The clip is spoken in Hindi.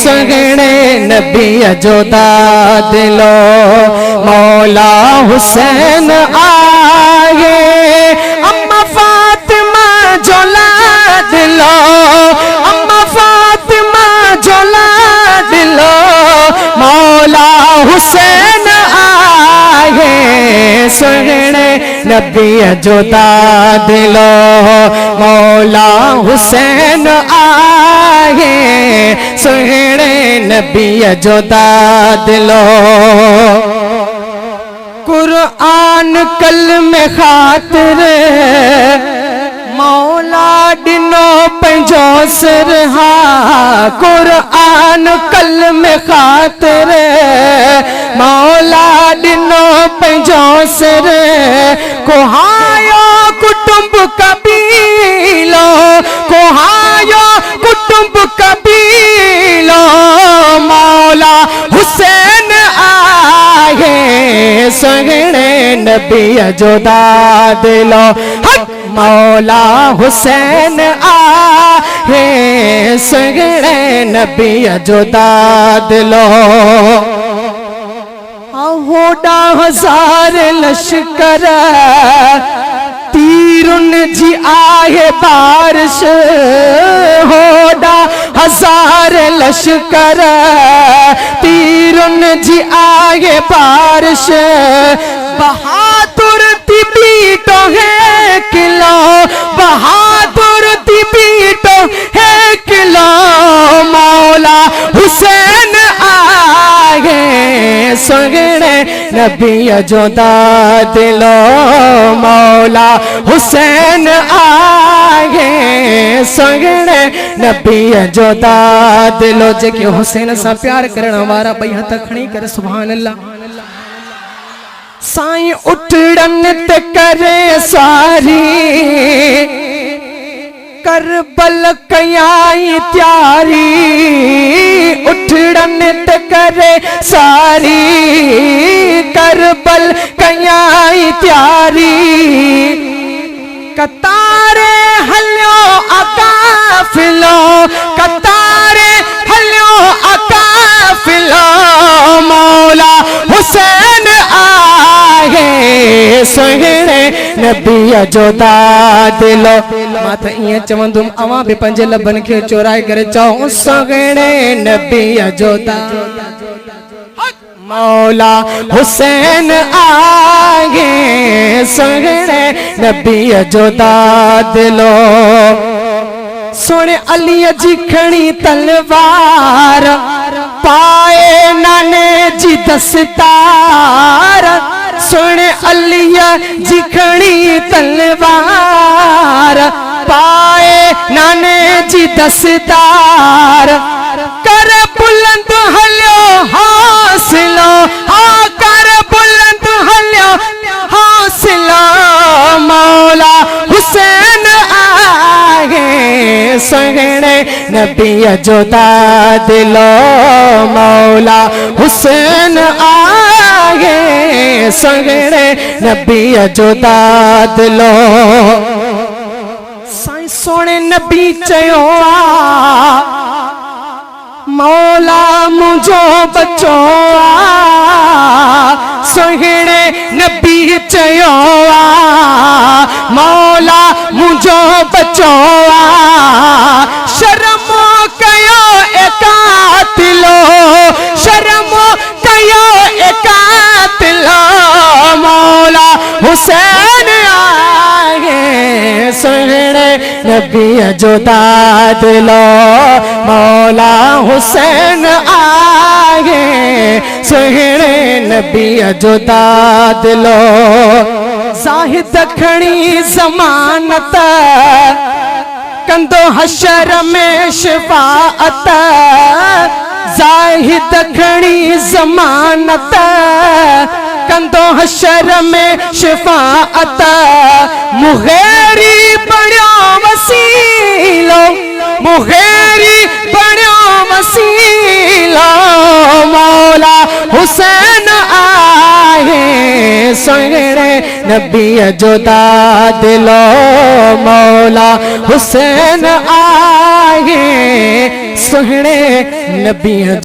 सुगणे नबी जो दादिलो मौला हुसैन आए अम्मा फातिमा जो लादिलो अम्मा फातिमा जो लादिलो मौला हुसैन आए सुगणे नबी जो दादिलो मौला हुसैन आए सुगणे नबी जो दादिलो कुरान कल में खातिर मौला डिनो पंजो सिर हा कुरान कल में खातिर मौला डिनो पंजो सिर कोहायो कुटुंब कबीलो कोहायो कुटुंब कबीलो मौला हुसैन आए सुगणे नबी जो दादिलो मौला हुसैन आए सुगणे नबी जो दादिलो होड़ा हजार लश्कर तीरुन जी आए बारिश होड़ा हजार लश्कर तीरुन जी आए बारिश बहादुर ती बीटो है किलो बहादुर ती बीटो है किलो मौला हुसैन आए सुगणे नबी जो दादिलो मौला हुसैन आए सुगणे नबी जो दादिलो जेके हुसैन से प्यार करण वारा बई हथ खणी कर सुभान अल्लाह साईं उठड़न ते करे सारी करबल कयाई त्यारी उठड़न ते करे सारी करबल कयाई त्यारी कतारे हल्यो अकाफिलो कतारे हल्यो अकाफिलो मौला हुसैन आए सुगणे नबी जो दादिलो माता इं चवंदुम अवां भी पंजे लबन के चोराए करे चओ सुगणे नबी जो मौला हुसैन आए सुगणे नबी जो दादिलो सोने अली जी खणी तलवार पाए नाने जी दस्तार सोने अली जी खणी तलवार पाए नाने जी दस्तार कर बुलंद हल्यो हौसलो हाँ कर बुलंद हल्यो हौसलो मौला हुसैन आए सुगणे नबी जो दादिलो मौला हुसैन आए सुगणे नबी जो दादिलो साईं सोने नबी चयो मौला मुझो बचो सुगणे नबी चयो मौला मुझो बचो शर्मो कयो एकातिलो शर्मो कयो एकातिलो मौला हुसैन आए सुगणे नबी जो दादिलो मौला हुसैन आए सुगणे नबी जो दादिलो जाहिद खणी जमानत कंदो हशर में शिफाअत जाहिद खणी जमानत कंदो हशर में शिफाअत मुगैरी बणियो वसीलो मुगैरी बणियो वसीलो मौला हुसैन आए सुगणे नबी जो दादिलो मौला हुसैन आए सोहने नबियां